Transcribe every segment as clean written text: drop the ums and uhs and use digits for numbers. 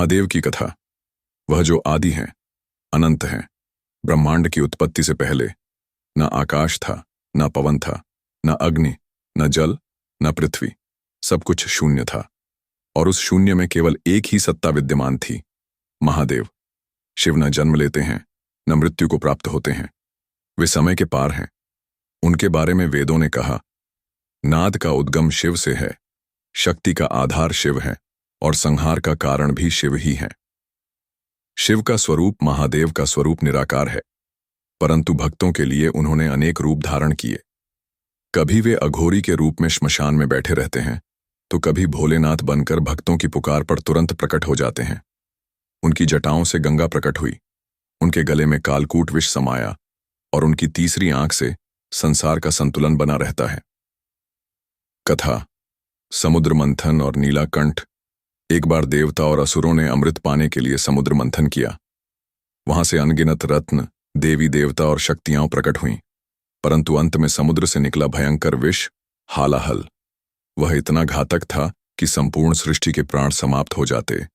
महादेव की कथा। वह जो आदि हैं, अनंत हैं। ब्रह्मांड की उत्पत्ति से पहले न आकाश था, न पवन था, न अग्नि, न जल, न पृथ्वी। सब कुछ शून्य था और उस शून्य में केवल एक ही सत्ता विद्यमान थी, महादेव। शिव न जन्म लेते हैं, न मृत्यु को प्राप्त होते हैं। वे समय के पार हैं। उनके बारे में वेदों ने कहा, नाद का उद्गम शिव से है, शक्ति का आधार शिव है और संहार का कारण भी शिव ही है। शिव का स्वरूप महादेव का स्वरूप निराकार है, परंतु भक्तों के लिए उन्होंने अनेक रूप धारण किए। कभी वे अघोरी के रूप में श्मशान में बैठे रहते हैं, तो कभी भोलेनाथ बनकर भक्तों की पुकार पर तुरंत प्रकट हो जाते हैं। उनकी जटाओं से गंगा प्रकट हुई, उनके गले में कालकूट विष समाया और उनकी तीसरी आंख से संसार का संतुलन बना रहता है। कथा। समुद्र मंथन और नीलाकंठ। एक बार देवता और असुरों ने अमृत पाने के लिए समुद्र मंथन किया। वहां से अनगिनत रत्न, देवी देवता और शक्तियां प्रकट हुईं, परंतु अंत में समुद्र से निकला भयंकर विष हालाहल। वह इतना घातक था कि संपूर्ण सृष्टि के प्राण समाप्त हो जाते।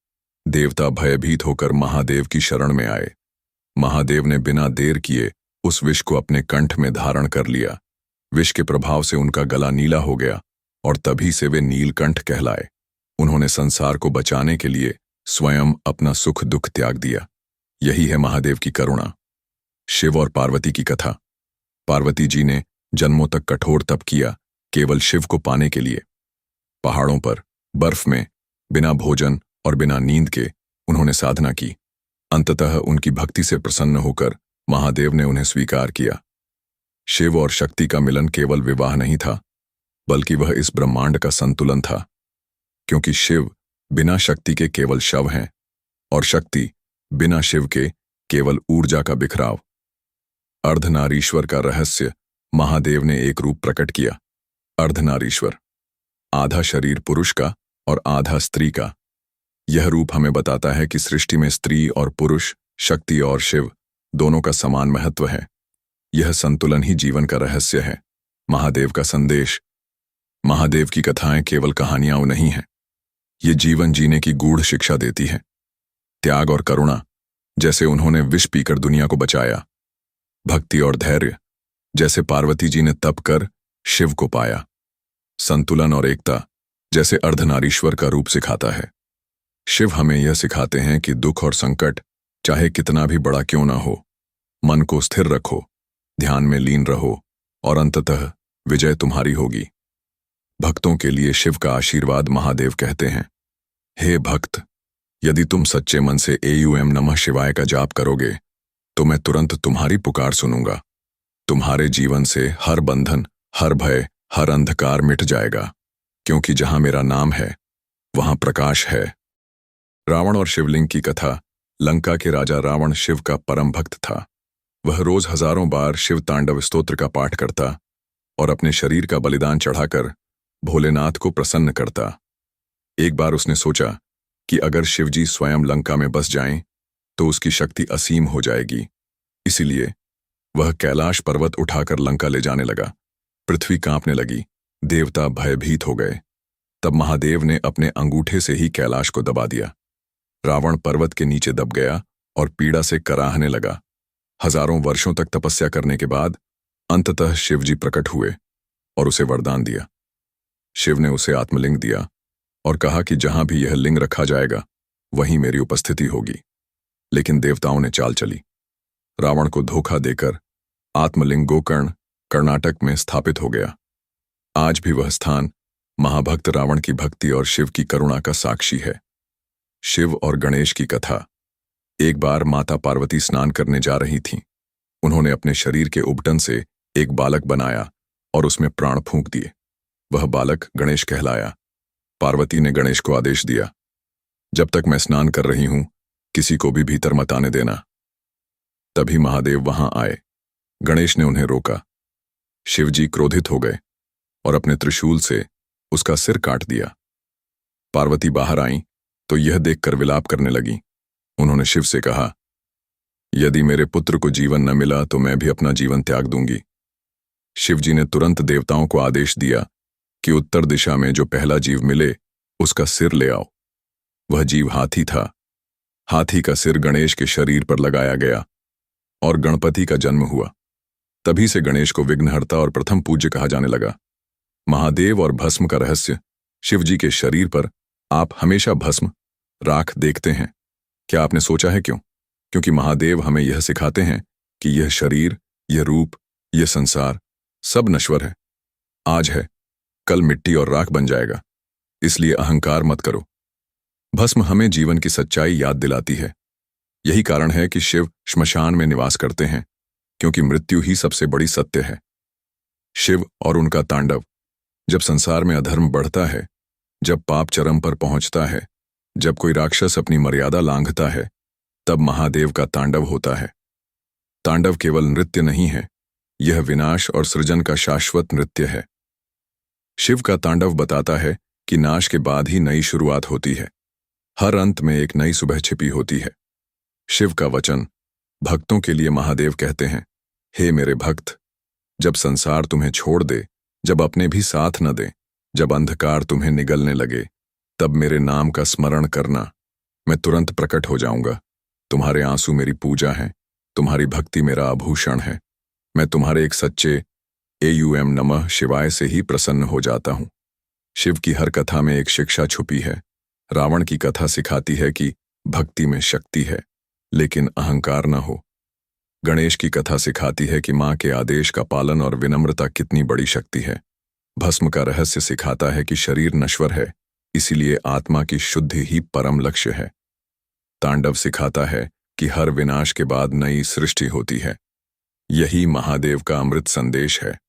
देवता भयभीत होकर महादेव की शरण में आए। महादेव ने बिना देर किए उस विष को अपने कंठ में धारण कर लिया। विष के प्रभाव से उनका गला नीला हो गया और तभी से वे नीलकंठ कहलाए। उन्होंने संसार को बचाने के लिए स्वयं अपना सुख दुख त्याग दिया। यही है महादेव की करुणा। शिव और पार्वती की कथा। पार्वती जी ने जन्मों तक कठोर तप किया, केवल शिव को पाने के लिए। पहाड़ों पर, बर्फ में, बिना भोजन और बिना नींद के उन्होंने साधना की। अंततः उनकी भक्ति से प्रसन्न होकर महादेव ने उन्हें स्वीकार किया। शिव और शक्ति का मिलन केवल विवाह नहीं था, बल्कि वह इस ब्रह्मांड का संतुलन था, क्योंकि शिव बिना शक्ति के केवल शव हैं और शक्ति बिना शिव के केवल ऊर्जा का बिखराव। अर्धनारीश्वर का रहस्य महादेव ने एक रूप प्रकट किया। अर्धनारीश्वर, आधा शरीर पुरुष का और आधा स्त्री का। यह रूप हमें बताता है कि सृष्टि में स्त्री और पुरुष, शक्ति और शिव दोनों का समान महत्व है। यह संतुलन ही जीवन का रहस्य है। महादेव का संदेश। महादेव की कथाएं केवल कहानियां नहीं हैं, ये जीवन जीने की गूढ़ शिक्षा देती है। त्याग और करुणा, जैसे उन्होंने विष पीकर दुनिया को बचाया। भक्ति और धैर्य, जैसे पार्वती जी ने तप कर शिव को पाया। संतुलन और एकता, जैसे अर्धनारीश्वर का रूप सिखाता है। शिव हमें यह सिखाते हैं कि दुख और संकट चाहे कितना भी बड़ा क्यों ना हो, मन को स्थिर रखो, ध्यान में लीन रहो और अंततः विजय तुम्हारी होगी। भक्तों के लिए शिव का आशीर्वाद महादेव कहते हैं, हे भक्त, यदि तुम सच्चे मन से AUM नमः शिवाय का जाप करोगे तो मैं तुरंत तुम्हारी पुकार सुनूंगा। तुम्हारे जीवन से हर बंधन, हर भय, हर अंधकार मिट जाएगा, क्योंकि जहां मेरा नाम है वहां प्रकाश है। रावण और शिवलिंग की कथा। लंका के राजा रावण शिव का परम भक्त था। वह रोज हजारों बार शिव तांडव स्तोत्र का पाठ करता और अपने शरीर का बलिदान चढ़ाकर भोलेनाथ को प्रसन्न करता। एक बार उसने सोचा कि अगर शिवजी स्वयं लंका में बस जाएं तो उसकी शक्ति असीम हो जाएगी। इसीलिए वह कैलाश पर्वत उठाकर लंका ले जाने लगा। पृथ्वी कांपने लगी, देवता भयभीत हो गए। तब महादेव ने अपने अंगूठे से ही कैलाश को दबा दिया। रावण पर्वत के नीचे दब गया और पीड़ा से कराहने लगा। हजारों वर्षों तक तपस्या करने के बाद अंततः शिवजी प्रकट हुए और उसे वरदान दिया। शिव ने उसे आत्मलिंग दिया और कहा कि जहां भी यह लिंग रखा जाएगा वहीं मेरी उपस्थिति होगी। लेकिन देवताओं ने चाल चली। रावण को धोखा देकर आत्मलिंग गोकर्ण, कर्नाटक में स्थापित हो गया। आज भी वह स्थान महाभक्त रावण की भक्ति और शिव की करुणा का साक्षी है। शिव और गणेश की कथा। एक बार माता पार्वती स्नान करने जा रही थीं। उन्होंने अपने शरीर के उबटन से एक बालक बनाया और उसमें प्राण फूंक दिए। वह बालक गणेश कहलाया। पार्वती ने गणेश को आदेश दिया, जब तक मैं स्नान कर रही हूं किसी को भी भीतर मत आने देना। तभी महादेव वहां आए। गणेश ने उन्हें रोका। शिवजी क्रोधित हो गए और अपने त्रिशूल से उसका सिर काट दिया। पार्वती बाहर आईं तो यह देखकर विलाप करने लगी। उन्होंने शिव से कहा, यदि मेरे पुत्र को जीवन न मिला तो मैं भी अपना जीवन त्याग दूंगी। शिवजी ने तुरंत देवताओं को आदेश दिया कि उत्तर दिशा में जो पहला जीव मिले उसका सिर ले आओ। वह जीव हाथी था हाथी का सिर गणेश के शरीर पर लगाया गया और गणपति का जन्म हुआ। तभी से गणेश को विघ्नहर्ता और प्रथम पूज्य कहा जाने लगा। महादेव और भस्म का रहस्य। शिवजी के शरीर पर आप हमेशा भस्म, राख देखते हैं। क्या आपने सोचा है क्यों? क्योंकि महादेव हमें यह सिखाते हैं कि यह शरीर, यह रूप, यह संसार सब नश्वर है। आज है, कल मिट्टी और राख बन जाएगा। इसलिए अहंकार मत करो। भस्म हमें जीवन की सच्चाई याद दिलाती है। यही कारण है कि शिव श्मशान में निवास करते हैं, क्योंकि मृत्यु ही सबसे बड़ी सत्य है। शिव और उनका तांडव। जब संसार में अधर्म बढ़ता है, जब पाप चरम पर पहुंचता है, जब कोई राक्षस अपनी मर्यादा लांघता है, तब महादेव का तांडव होता है। तांडव केवल नृत्य नहीं है, यह विनाश और सृजन का शाश्वत नृत्य है। शिव का तांडव बताता है कि नाश के बाद ही नई शुरुआत होती है। हर अंत में एक नई सुबह छिपी होती है। शिव का वचन भक्तों के लिए। महादेव कहते हैं, हे मेरे भक्त, जब संसार तुम्हें छोड़ दे, जब अपने भी साथ न दे, जब अंधकार तुम्हें निगलने लगे, तब मेरे नाम का स्मरण करना। मैं तुरंत प्रकट हो जाऊंगा। तुम्हारे आंसू मेरी पूजा है, तुम्हारी भक्ति मेरा आभूषण है। मैं तुम्हारे एक सच्चे एयूएम नमः शिवाय से ही प्रसन्न हो जाता हूं। शिव की हर कथा में एक शिक्षा छुपी है। रावण की कथा सिखाती है कि भक्ति में शक्ति है, लेकिन अहंकार न हो। गणेश की कथा सिखाती है कि मां के आदेश का पालन और विनम्रता कितनी बड़ी शक्ति है। भस्म का रहस्य सिखाता है कि शरीर नश्वर है, इसीलिए आत्मा की शुद्धि ही परम लक्ष्य है। तांडव सिखाता है कि हर विनाश के बाद नई सृष्टि होती है। यही महादेव का अमृत संदेश है।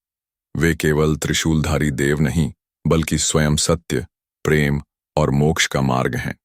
वे केवल त्रिशूलधारी देव नहीं, बल्कि स्वयं सत्य, प्रेम और मोक्ष का मार्ग हैं।